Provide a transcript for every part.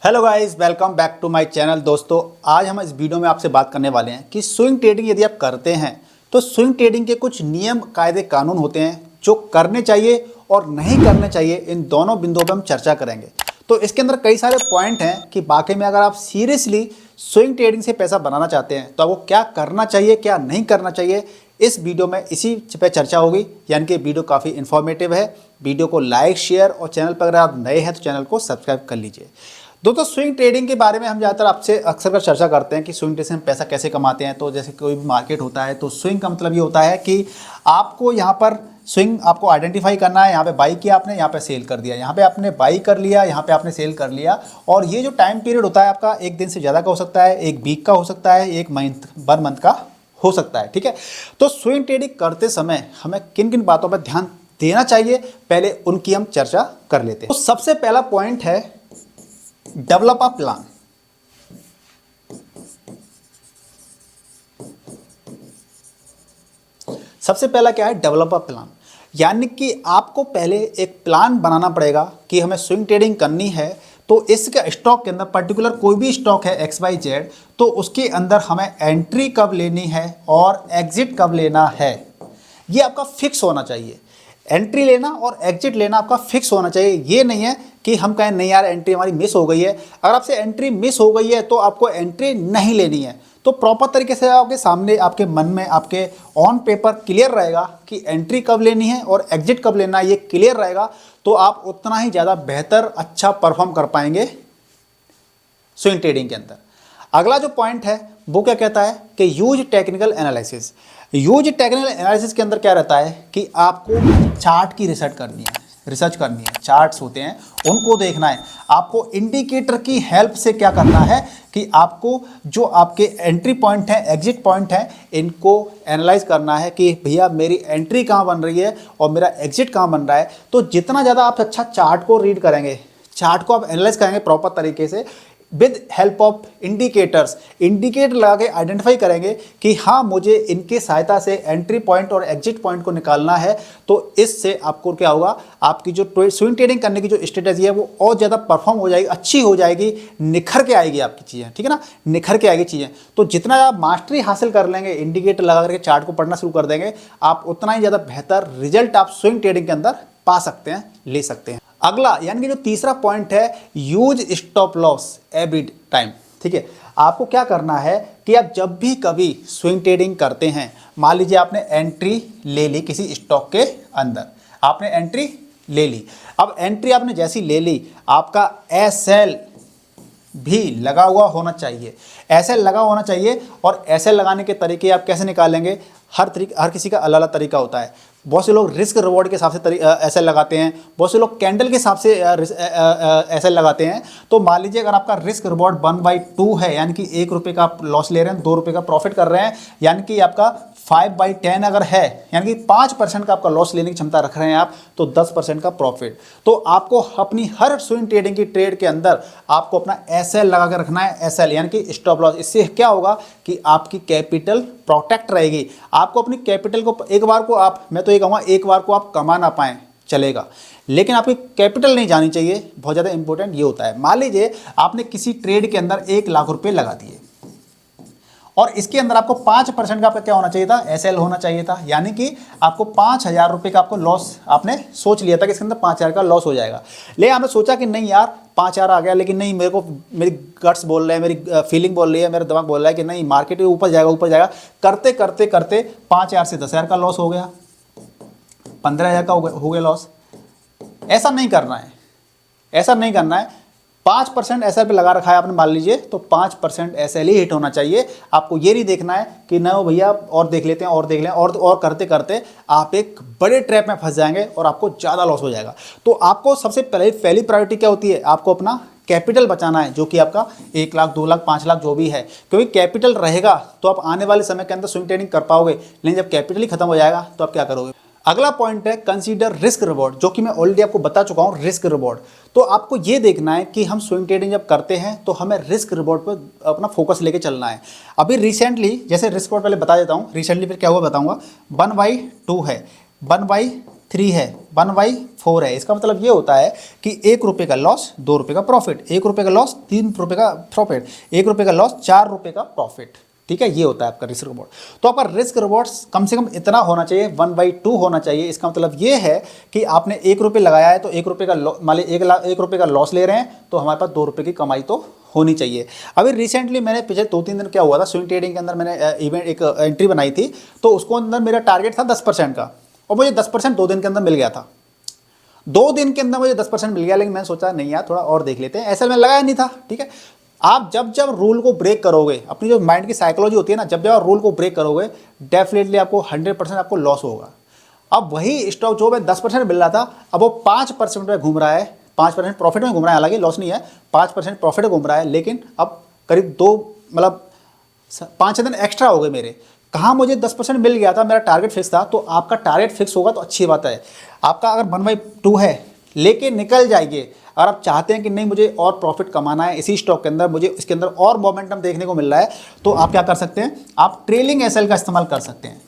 Hello guys, welcome back to my channel. दोस्तों, आज हम इस वीडियो में आपसे बात करने वाले हैं कि स्विंग ट्रेडिंग यदि आप करते हैं तो स्विंग ट्रेडिंग के कुछ नियम कायदे कानून होते हैं जो करने चाहिए और नहीं करने चाहिए। इन दोनों बिंदुओं पर हम चर्चा करेंगे। तो इसके अंदर कई सारे पॉइंट हैं कि वाकई में अगर आप सीरियसली स्विंग ट्रेडिंग से पैसा बनाना चाहते हैं तो आपको क्या करना चाहिए, क्या नहीं करना चाहिए। इस वीडियो में इसी पे चर्चा होगी, यानी कि वीडियो काफ़ी इन्फॉर्मेटिव है। वीडियो को लाइक, शेयर और चैनल पर अगर आप नए हैं तो चैनल को सब्सक्राइब कर लीजिए। दोस्तों, स्विंग ट्रेडिंग के बारे में हम ज़्यादातर आपसे अक्सर कर चर्चा करते हैं कि स्विंग ट्रेडिंग से हम पैसा कैसे कमाते हैं। तो जैसे कोई भी मार्केट होता है तो स्विंग का मतलब ये होता है कि आपको यहाँ पर स्विंग आपको आइडेंटिफाई करना है। यहाँ पे बाई किया आपने, यहाँ पे सेल कर दिया, यहाँ पे आपने बाई कर लिया, यहाँ पे आपने सेल कर लिया। और ये जो टाइम पीरियड होता है आपका, एक दिन से ज़्यादा का हो सकता है, एक वीक का हो सकता है, एक वन मंथ का हो सकता है। ठीक है, तो स्विंग ट्रेडिंग करते समय हमें किन किन बातों पर ध्यान देना चाहिए, पहले उनकी हम चर्चा कर लेते हैं। तो सबसे पहला पॉइंट है डेवलप अ प्लान। सबसे पहला क्या है? Develop a plan. यानी कि आपको पहले एक प्लान बनाना पड़ेगा कि हमें स्विंग ट्रेडिंग करनी है तो इसके स्टॉक के अंदर, पर्टिकुलर कोई भी स्टॉक है XYZ, तो उसके अंदर हमें एंट्री कब लेनी है और एग्जिट कब लेना है, ये आपका फिक्स होना चाहिए। एंट्री लेना और एग्जिट लेना आपका फिक्स होना चाहिए। ये नहीं है कि हम कहें नहीं यार एंट्री हमारी मिस हो गई है। अगर आपसे एंट्री मिस हो गई है तो आपको एंट्री नहीं लेनी है। तो प्रॉपर तरीके से आपके सामने, आपके मन में, आपके ऑन पेपर क्लियर रहेगा कि एंट्री कब लेनी है और एग्जिट कब लेना है। ये क्लियर रहेगा तो आप उतना ही ज़्यादा बेहतर, अच्छा परफॉर्म कर पाएंगे स्विंग ट्रेडिंग के अंदर। अगला जो पॉइंट है वो क्या कहता है कि use technical analysis. Use technical analysis के अंदर क्या रहता है कि आपको चार्ट की रिसर्च करनी है। चार्ट्स होते हैं उनको देखना है। आपको इंडिकेटर की हेल्प से क्या करना है कि आपको जो आपके एंट्री पॉइंट हैं, एग्जिट पॉइंट हैं, इनको एनालाइज करना है कि भैया मेरी एंट्री कहाँ बन रही है और मेरा एग्जिट कहाँ बन रहा है। तो जितना ज़्यादा आप अच्छा चार्ट को रीड करेंगे, चार्ट को आप एनालाइज करेंगे प्रॉपर तरीके से with help of indicators, indicator लगा के आइडेंटिफाई करेंगे कि हाँ मुझे इनके सहायता से एंट्री पॉइंट और एग्जिट पॉइंट को निकालना है। तो इससे आपको क्या होगा, आपकी जो स्विंग ट्रेडिंग करने की जो स्ट्रेटेजी है वो और ज़्यादा परफॉर्म हो जाएगी, अच्छी हो जाएगी, निखर के आएगी आपकी चीज़ें। ठीक है ना, निखर के आएगी चीज़ें। तो जितना आप मास्टरी हासिल कर लेंगे, इंडिकेटर लगा करके चार्ट को पढ़ना शुरू कर देंगे, आप उतना ही ज़्यादा बेहतर रिजल्ट आप स्विंग ट्रेडिंग के अंदर पा सकते हैं, ले सकते हैं। अगला यानी कि जो तीसरा पॉइंट है, use stop loss every time. ठीक है, आपको क्या करना है कि आप जब भी कभी स्विंग ट्रेडिंग करते हैं, मान लीजिए आपने एंट्री ले ली किसी स्टॉक के अंदर, आपने एंट्री ले ली। अब एंट्री आपने जैसी ले ली, आपका SL भी लगा हुआ होना चाहिए। SL लगा होना चाहिए। और SL लगाने के तरीके आप कैसे निकालेंगे? हर किसी का अलग अलग तरीका होता है। बहुत से लोग रिस्क रिवॉर्ड के हिसाब से SL लगाते हैं, बहुत से लोग कैंडल के हिसाब से SL लगाते हैं। तो मान लीजिए अगर आपका रिस्क रिवॉर्ड 1/2 है, यानी कि 1 रुपये का आप लॉस ले रहे हैं, 2 रुपये का प्रॉफिट कर रहे हैं, यानी कि आपका 5/10 अगर है, यानी कि 5% का आपका लॉस लेने की क्षमता रख रहे हैं आप, तो 10% का प्रॉफिट। तो आपको अपनी हर स्विंग ट्रेडिंग की ट्रेड के अंदर आपको अपना SL लगा कर रखना है। SL यानी कि स्टॉप लॉस। इससे क्या होगा कि आपकी कैपिटल प्रोटेक्ट रहेगी। आपको अपनी कैपिटल को एक बार को आप, मैं तो ये कहूँगा एक बार को आप कमा ना पाएँ चलेगा, लेकिन आपकी कैपिटल नहीं जानी चाहिए। बहुत ज़्यादा इंपॉर्टेंट ये होता है। मान लीजिए आपने किसी ट्रेड के अंदर 1 लाख रुपए लगा दिए और इसके अंदर आपको 5% का आपका क्या होना चाहिए था? SL होना चाहिए था। यानी कि आपको 5,000 रुपये का आपको लॉस, आपने सोच लिया था कि इसके अंदर 5,000 का लॉस हो जाएगा। लेकिन आपने सोचा कि नहीं यार 5,000 आ गया, लेकिन नहीं, मेरे को मेरी गट्स बोल रहे हैं, मेरी फीलिंग बोल रही है, मेरा दिमाग बोल रहा है कि नहीं मार्केट ऊपर जाएगा, ऊपर जाएगा। करते करते करते 5,000 से 10,000 का लॉस हो गया, 15,000 का हो गया लॉस। ऐसा नहीं करना है, ऐसा नहीं करना है। 5% SL पे लगा रखा है आपने, मान लीजिए, तो 5% SL ही हिट होना चाहिए। आपको ये नहीं देखना है कि ना भैया और देख लेते हैं और देख लें, और करते करते आप एक बड़े ट्रैप में फंस जाएंगे और आपको ज़्यादा लॉस हो जाएगा। तो आपको सबसे पहली प्रायोरिटी क्या होती है? आपको अपना कैपिटल बचाना है, जो कि आपका 1 लाख, 2 लाख, 5 लाख जो भी है। क्योंकि कैपिटल रहेगा तो आप आने वाले समय के अंदर स्विंग ट्रेडिंग कर पाओगे, लेकिन जब कैपिटल ही खत्म हो जाएगा तो आप क्या करोगे? अगला पॉइंट है कंसीडर रिस्क रिवॉर्ड, जो कि मैं ऑलरेडी आपको बता चुका हूं। रिस्क रिवॉर्ड, तो आपको ये देखना है कि हम स्विंग ट्रेडिंग जब करते हैं तो हमें रिस्क रिवॉर्ड पर अपना फोकस लेके चलना है। अभी रिसेंटली, जैसे रिस्क रिवॉर्ड पहले बता देता हूं, रिसेंटली फिर क्या हुआ बताऊंगा। 1/2 है, 1/2 3 है, 1/4 है। इसका मतलब ये होता है कि 1 रुपये का लॉस 2 रुपये का प्रॉफिट, 1 रुपये का लॉस 3 रुपये का प्रॉफिट, 1 रुपये का लॉस 4 रुपये का प्रॉफिट। ठीक है, ये होता है आपका रिस्क रिवॉर्ड। तो आपका रिस्क रिवॉर्ड कम से कम इतना होना चाहिए, 1/2 होना चाहिए। इसका मतलब ये है कि आपने 1 रुपये लगाया है तो 1 रुपये का मान लीजिए 1 रुपये का लॉस ले रहे हैं तो हमारे पास 2 रुपये की कमाई तो होनी चाहिए। अभी रिसेंटली मैंने पिछले 2-3 दिन क्या हुआ था, स्विंग ट्रेडिंग के अंदर मैंने इवेंट एक एंट्री बनाई थी, तो उसको अंदर मेरा टारगेट था 10% का, और मुझे 10% 2 दिन के अंदर मिल गया था। 2 दिन के अंदर मुझे 10% मिल गया, लेकिन मैंने सोचा नहीं यार थोड़ा और देख लेते हैं, ऐसा मैं लगाया नहीं था। ठीक है, आप जब रूल को ब्रेक करोगे, अपनी जो माइंड की साइकोलॉजी होती है ना, जब आप रूल को ब्रेक करोगे डेफिनेटली आपको 100% आपको लॉस होगा। अब वही स्टॉक जो मैं 10% मिल रहा था, अब वो 5% में घूम रहा है, 5% प्रॉफिट में घूम रहा है, हालांकि लॉस नहीं है, 5% प्रॉफिट घूम रहा है, लेकिन अब करीब 5 दिन एक्स्ट्रा हो गए मेरे। कहाँ मुझे 10% मिल गया था, मेरा टारगेट फिक्स था। तो आपका टारगेट फिक्स होगा तो अच्छी बात है। आपका अगर 1/2 है लेके निकल जाइए। अगर आप चाहते हैं कि नहीं मुझे और प्रॉफिट कमाना है इसी स्टॉक के अंदर, मुझे इसके अंदर और मोमेंटम देखने को मिल रहा है, तो आप क्या कर सकते हैं, आप ट्रेलिंग एसएल का इस्तेमाल कर सकते हैं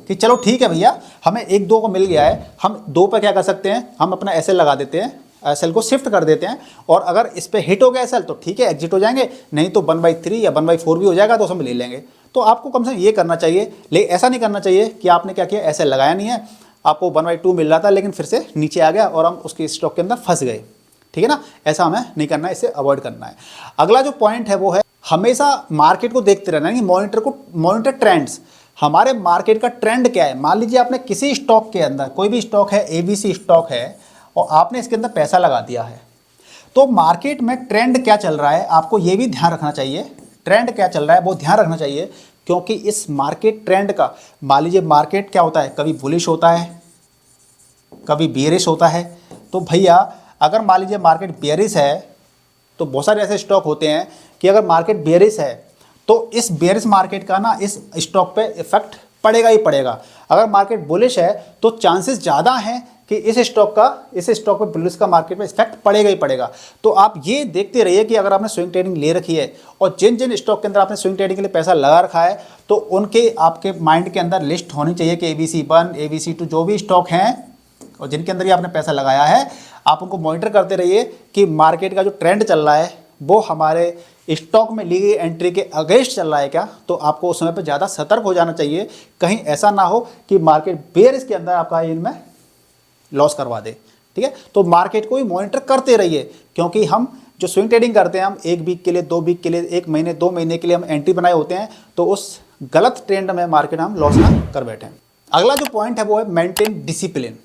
कि चलो ठीक है भैया, हमें 1-2 को मिल गया है, हम 2 पर क्या कर सकते हैं, हम अपना एसएल लगा देते हैं, एसएल को शिफ्ट कर देते हैं, और अगर इस पर हिट हो गया एसएल तो ठीक है एग्जिट हो जाएंगे, नहीं तो 1/3 या 1/4 भी हो जाएगा तो हम ले लेंगे। तो आपको कम से कम ये करना चाहिए, लेकिन ऐसा नहीं करना चाहिए कि आपने क्या किया, एसएल लगाया नहीं है, आपको 1/2 मिल रहा था लेकिन फिर से नीचे आ गया और हम उसके स्टॉक के अंदर फंस गए। ठीक है ना, ऐसा हमें नहीं करना है, इसे अवॉइड करना है। अगला जो पॉइंट है वो है हमेशा मार्केट को देखते रहना है, मॉनिटर ट्रेंड्स। हमारे मार्केट का ट्रेंड क्या है। मान लीजिए आपने किसी स्टॉक के अंदर, कोई भी स्टॉक है, एबीसी स्टॉक है, और आपने इसके अंदर पैसा लगा दिया है, तो मार्केट में ट्रेंड क्या चल रहा है आपको ये भी ध्यान रखना चाहिए। ट्रेंड क्या चल रहा है वो ध्यान रखना चाहिए, क्योंकि इस मार्केट ट्रेंड का, मान लीजिए मार्केट क्या होता है, कभी बुलिश होता है, कभी बेयरिश होता है। तो भैया अगर मान लीजिए मार्केट बेयरिश है, तो बहुत सारे ऐसे स्टॉक होते हैं कि अगर मार्केट बेयरिश है तो इस बेयरिश मार्केट का ना इस स्टॉक पे इफेक्ट पड़ेगा ही पड़ेगा। अगर मार्केट बुलिश है तो चांसेस ज़्यादा हैं कि इस स्टॉक पे बुलिश का मार्केट में इफेक्ट पड़ेगा ही पड़ेगा। तो आप ये देखते रहिए कि अगर आपने स्विंग ट्रेडिंग ले रखी है और जिन जिन स्टॉक के अंदर आपने स्विंग ट्रेडिंग के लिए पैसा लगा रखा है, तो उनके आपके माइंड के अंदर लिस्ट होनी चाहिए कि ABC1, ABC2 जो भी स्टॉक हैं और जिनके अंदर ही आपने पैसा लगाया है, आप उनको मॉनिटर करते रहिए कि मार्केट का जो ट्रेंड चल रहा है वो हमारे स्टॉक में ली गई एंट्री के अगेंस्ट चल रहा है क्या। तो आपको उस समय पर ज़्यादा सतर्क हो जाना चाहिए, कहीं ऐसा ना हो कि मार्केट बेयरिश के अंदर आपका इनमें लॉस करवा दे। ठीक है, तो मार्केट को भी मॉनिटर करते रहिए, क्योंकि हम जो स्विंग ट्रेडिंग करते हैं, हम 1 वीक के लिए, 2 वीक के लिए, 1 महीने, 2 महीने के लिए हम एंट्री बनाए होते हैं, तो उस गलत ट्रेंड में मार्केट हम लॉस ना कर बैठे। अगला जो पॉइंट है वो है मेंटेन डिसिप्लिन।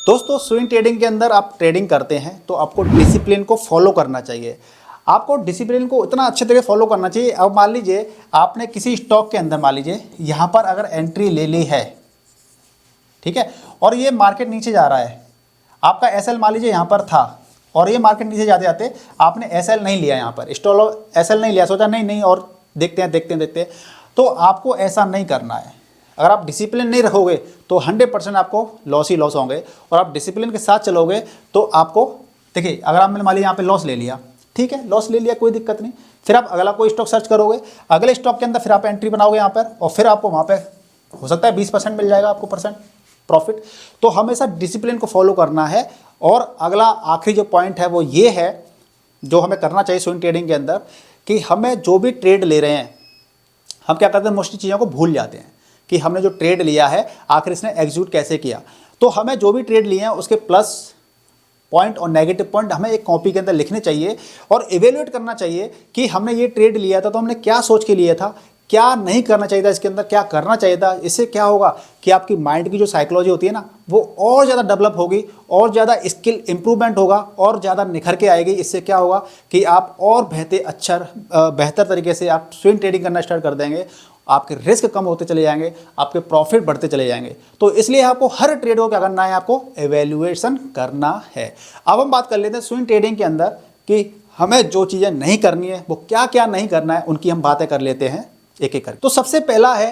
दोस्तों स्विंग ट्रेडिंग के अंदर आप ट्रेडिंग करते हैं तो आपको डिसिप्लिन को फॉलो करना चाहिए। आपको डिसिप्लिन को इतना अच्छे तरीके फॉलो करना चाहिए। अब मान लीजिए आपने किसी स्टॉक के अंदर, मान लीजिए यहाँ पर अगर एंट्री ले ली है, ठीक है, और ये मार्केट नीचे जा रहा है, आपका एसएल मान लीजिए यहाँ पर था और ये मार्केट नीचे जाते जाते आपने एसएल नहीं लिया, यहाँ पर स्टॉप एसएल नहीं लिया, सोचा नहीं और देखते हैं, तो आपको ऐसा नहीं करना है। अगर आप डिसिप्लिन नहीं रखोगे तो 100% आपको लॉस ही लॉस होंगे, और आप डिसिप्लिन के साथ चलोगे तो आपको, देखिए अगर आपने मान लीजिए यहाँ पे लॉस ले लिया, ठीक है, लॉस ले लिया कोई दिक्कत नहीं, फिर आप अगला कोई स्टॉक सर्च करोगे, अगले स्टॉक के अंदर फिर आप एंट्री बनाओगे यहाँ पर, और फिर आपको वहाँ पे हो सकता है 20% मिल जाएगा आपको परसेंट प्रॉफिट। तो हमेशा डिसिप्लिन को फॉलो करना है। और अगला आखिरी जो पॉइंट है वो ये है, जो हमें करना चाहिए स्विंग ट्रेडिंग के अंदर, कि हमें जो भी ट्रेड ले रहे हैं, हम क्या करते हैं, मोस्टली चीज़ों को भूल जाते हैं कि हमने जो ट्रेड लिया है आखिर इसने एग्जीक्यूट कैसे किया। तो हमें जो भी ट्रेड लिए हैं उसके प्लस पॉइंट और नेगेटिव पॉइंट हमें एक कॉपी के अंदर लिखने चाहिए, और इवेल्युएट करना चाहिए कि हमने ये ट्रेड लिया था तो हमने क्या सोच के लिया था, क्या नहीं करना चाहिए था, इसके अंदर क्या करना चाहिए था। इससे क्या होगा कि आपकी माइंड की जो साइकोलॉजी होती है ना, वो और ज़्यादा डेवलप होगी, और ज़्यादा स्किल इंप्रूवमेंट होगा, और ज़्यादा निखर के आएगी। इससे क्या होगा कि आप और बेहतर तरीके से आप स्विंग ट्रेडिंग करना स्टार्ट कर देंगे, आपके रिस्क कम होते चले जाएंगे, आपके प्रॉफिट बढ़ते चले जाएंगे। तो इसलिए आपको हर ट्रेड को क्या करना है, आपको एवेल्युएशन करना है। अब हम बात कर लेते हैं स्विंग ट्रेडिंग के अंदर कि हमें जो चीज़ें नहीं करनी है वो क्या क्या नहीं करना है, उनकी हम बातें कर लेते हैं एक एक करके। तो सबसे पहला है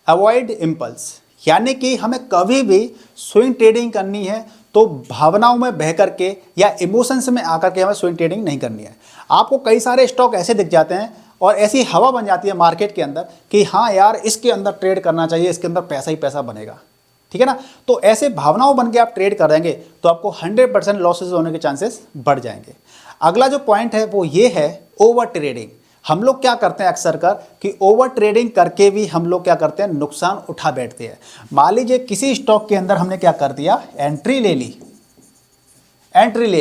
अवॉइड इम्पल्स, यानी कि हमें कभी भी स्विंग ट्रेडिंग करनी है तो भावनाओं में बह करके या इमोशंस में आकर के हमें स्विंग ट्रेडिंग नहीं करनी है। आपको कई सारे स्टॉक ऐसे दिख जाते हैं और ऐसी हवा बन जाती है मार्केट के अंदर कि हाँ यार इसके अंदर ट्रेड करना चाहिए, इसके अंदर पैसा ही पैसा बनेगा। ठीक है ना। तो ऐसे भावनाओं बन के आप ट्रेड करेंगे तो आपको 100% लॉसेस होने के चांसेस बढ़ जाएंगे। अगला जो पॉइंट है वो ये है ओवर ट्रेडिंग। हम लोग क्या करते हैं अक्सर कर कि ओवर ट्रेडिंग करके भी हम लोग क्या करते हैं, नुकसान उठा बैठते हैं। मान लीजिए किसी स्टॉक के अंदर हमने क्या कर दिया, एंट्री ले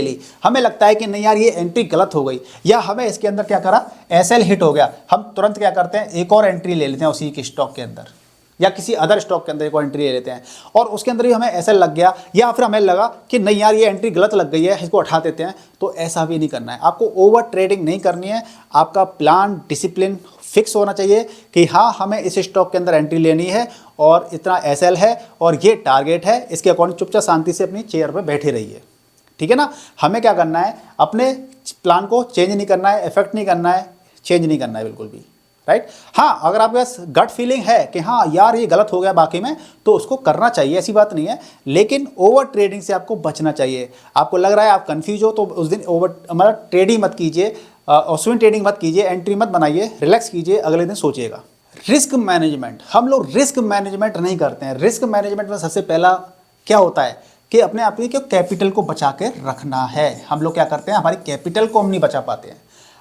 ली, हमें लगता है कि नहीं यार ये एंट्री गलत हो गई, या हमें इसके अंदर क्या करा, एसएल हिट हो गया, हम तुरंत क्या करते हैं, एक और एंट्री ले लेते हैं उसी के स्टॉक के अंदर या किसी अदर स्टॉक के अंदर एक और एंट्री ले लेते हैं, और उसके अंदर भी हमें एसएल लग गया, या फिर हमें लगा कि नहीं यार ये एंट्री गलत लग गई है, इसको उठा देते हैं। तो ऐसा भी नहीं करना है, आपको ओवर ट्रेडिंग नहीं करनी है। आपका प्लान, डिसिप्लिन फिक्स होना चाहिए कि हाँ हमें इस स्टॉक के अंदर एंट्री लेनी है और इतना एसएल है और ये टारगेट है, इसके अकॉर्डिंग चुपचाप शांति से अपनी चेयर पर बैठे रहिए, ठीक है ना। हमें क्या करना है, अपने प्लान को चेंज नहीं करना है, इफेक्ट नहीं करना है, चेंज नहीं करना है बिल्कुल भी, राइट। हाँ, अगर आपके पास गट फीलिंग है कि हाँ यार ये गलत हो गया बाकी में, तो उसको करना चाहिए, ऐसी बात नहीं है, लेकिन ओवर ट्रेडिंग से आपको बचना चाहिए। आपको लग रहा है आप कंफ्यूज हो तो उस दिन ओवर मतलब ट्रेडिंग मत कीजिए, स्विंग ट्रेडिंग मत कीजिए, एंट्री मत बनाइए, रिलैक्स कीजिए, अगले दिन सोचिएगा। रिस्क मैनेजमेंट, हम लोग रिस्क मैनेजमेंट नहीं करते हैं। रिस्क मैनेजमेंट में सबसे पहला क्या होता है कि अपने आप के कैपिटल को बचा के रखना है। हम लोग क्या करते हैं, हमारी कैपिटल को हम नहीं बचा पाते हैं।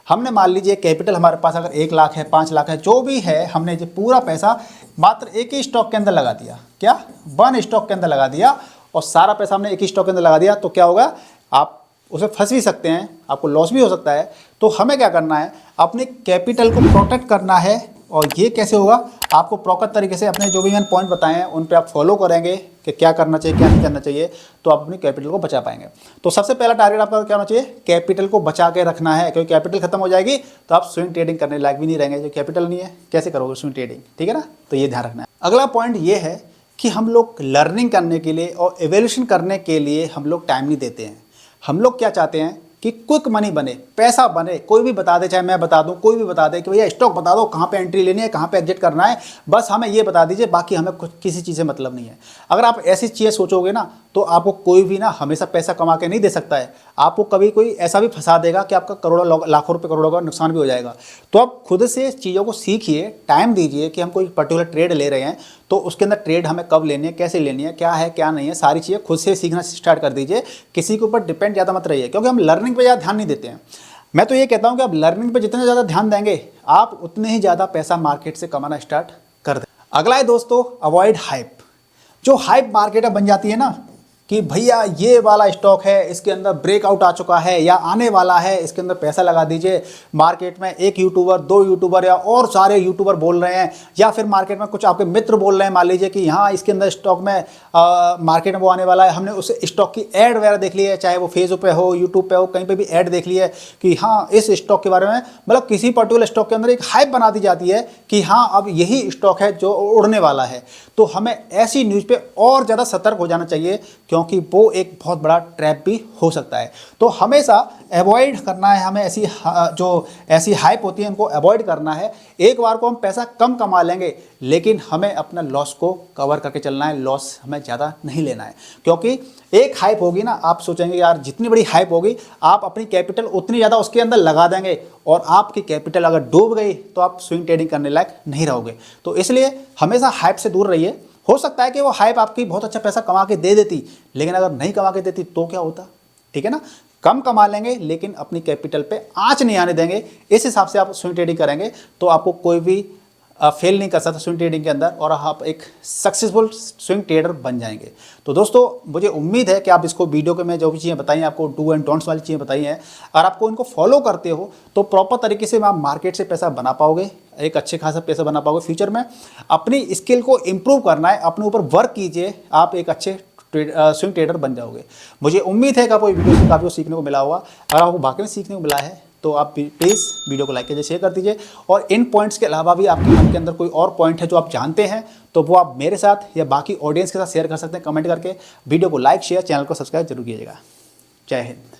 हमने मान लीजिए कैपिटल हमारे पास अगर 1 लाख है, 5 लाख है, जो भी है, हमने जो पूरा पैसा मात्र एक ही स्टॉक के अंदर लगा दिया, क्या, वन स्टॉक के अंदर लगा दिया, और सारा पैसा हमने एक ही स्टॉक के अंदर लगा दिया, तो क्या होगा, आप उसमें फंस भी सकते हैं, आपको लॉस भी हो सकता है। तो हमें क्या करना है, अपने कैपिटल को प्रोटेक्ट करना है। और ये कैसे होगा, आपको प्रॉपर तरीके से अपने जो भी मैंने पॉइंट बताए हैं उन पे आप फॉलो करेंगे कि क्या करना चाहिए क्या नहीं करना चाहिए, तो आप अपनी कैपिटल को बचा पाएंगे। तो सबसे पहला टारगेट आपका क्या होना चाहिए, कैपिटल को बचा के रखना है, क्योंकि कैपिटल खत्म हो जाएगी तो आप स्विंग ट्रेडिंग करने लायक भी नहीं रहेंगे। जो कैपिटल नहीं है कैसे करोगे स्विंग ट्रेडिंग, ठीक है ना। तो ये ध्यान रखना है। अगला पॉइंट ये है कि हम लोग लर्निंग करने के लिए और एवेल्यूशन करने के लिए हम लोग टाइम नहीं देते हैं। हम लोग क्या चाहते हैं कि क्विक मनी बने, पैसा बने, कोई भी बता दे, चाहे मैं बता दूं, कोई भी बता दे कि भैया स्टॉक बता दो, कहाँ पे एंट्री लेनी है, कहाँ पे एग्जिट करना है, बस हमें ये बता दीजिए, बाकी हमें कुछ किसी चीज़ से मतलब नहीं है। अगर आप ऐसी चीज़ें सोचोगे ना, तो आपको कोई भी ना हमेशा पैसा कमा के नहीं दे सकता है। आपको कभी कोई ऐसा भी फंसा देगा कि आपका करोड़ों लाखों रुपए करोड़ों का नुकसान भी हो जाएगा। तो आप खुद से चीज़ों को सीखिए, टाइम दीजिए कि हम कोई पर्टिकुलर ट्रेड ले रहे हैं तो उसके अंदर ट्रेड हमें कब लेनी है, कैसे लेनी है, क्या है क्या नहीं है, सारी चीज़ें खुद से सीखना स्टार्ट कर दीजिए। किसी के ऊपर डिपेंड ज़्यादा मत रहिए, क्योंकि हम लर्निंग पे ज़्यादा ध्यान नहीं देते हैं। मैं तो ये कहता हूँ कि आप लर्निंग पे जितना ज़्यादा ध्यान देंगे, आप उतने ही ज़्यादा पैसा मार्केट से कमाना स्टार्ट कर दें। अगला है दोस्तों, अवॉइड हाइप। जो हाइप मार्केट बन जाती है ना कि भैया ये वाला स्टॉक है, इसके अंदर ब्रेकआउट आ चुका है या आने वाला है, इसके अंदर पैसा लगा दीजिए। मार्केट में एक यूट्यूबर, 2 यूट्यूबर या और सारे यूट्यूबर बोल रहे हैं, या फिर मार्केट में कुछ आपके मित्र बोल रहे हैं, मान लीजिए कि हाँ इसके अंदर स्टॉक में मार्केट में वो आने वाला है। हमने उस स्टॉक की ऐड वगैरह देख ली है, चाहे वो फेसबुक पे हो, यूट्यूब पे हो, कहीं पर भी ऐड देख ली है कि हाँ इस स्टॉक के बारे में, मतलब किसी पर्टिकुलर स्टॉक के अंदर एक हाइप बना दी जाती है कि हाँ अब यही स्टॉक है जो उड़ने वाला है। तो हमें ऐसी न्यूज़ पे और ज़्यादा सतर्क हो जाना चाहिए, क्योंकि वो एक बहुत बड़ा ट्रैप भी हो सकता है। तो हमेशा अवॉइड करना है हमें, ऐसी हाइप होती है उनको अवॉइड करना है। एक बार को हम पैसा कम कमा लेंगे, लेकिन हमें अपना लॉस को कवर करके चलना है, लॉस हमें ज़्यादा नहीं लेना है। क्योंकि एक हाइप होगी ना, आप सोचेंगे यार जितनी बड़ी हाइप होगी, आप अपनी कैपिटल उतनी ज़्यादा उसके अंदर लगा देंगे, और आपकी कैपिटल अगर डूब गई तो आप स्विंग ट्रेडिंग करने लायक नहीं रहोगे। तो इसलिए हमेशा हाइप से दूर रहिए। हो सकता है कि वो हाइप आपकी बहुत अच्छा पैसा कमा के दे देती, लेकिन अगर नहीं कमा के देती तो क्या होता, ठीक है ना। कम कमा लेंगे लेकिन अपनी कैपिटल पे आंच नहीं आने देंगे। इस हिसाब से आप स्विंग ट्रेडिंग करेंगे तो आपको कोई भी फेल नहीं कर सकता स्विंग ट्रेडिंग के अंदर, और आप एक सक्सेसफुल स्विंग ट्रेडर बन जाएंगे। तो दोस्तों मुझे उम्मीद है कि आप इसको वीडियो के में जो भी चीज़ें बताई हैं, आपको डू एंड डोंट्स वाली चीज़ें बताई हैं, अगर आपको इनको फॉलो करते हो तो प्रॉपर तरीके से आप मार्केट से पैसा बना पाओगे, एक अच्छे खासा पैसा बना पाओगे। फ्यूचर में अपनी स्किल को इम्प्रूव करना है, अपने ऊपर वर्क कीजिए, आप एक अच्छे स्विंग ट्रेडर बन जाओगे। मुझे उम्मीद है कि आपको वीडियो से काफ़ी सीखने को मिला होगा। अगर आपको वाकई में सीखने को मिला है तो आप प्लीज़ वीडियो को लाइक कीजिए, शेयर कर दीजिए, और इन पॉइंट्स के अलावा भी आपके मन के अंदर कोई और पॉइंट है जो आप जानते हैं तो वो आप मेरे साथ या बाकी ऑडियंस के साथ शेयर कर सकते हैं कमेंट करके। वीडियो को लाइक शेयर, चैनल को सब्सक्राइब जरूर कीजिएगा। जय हिंद।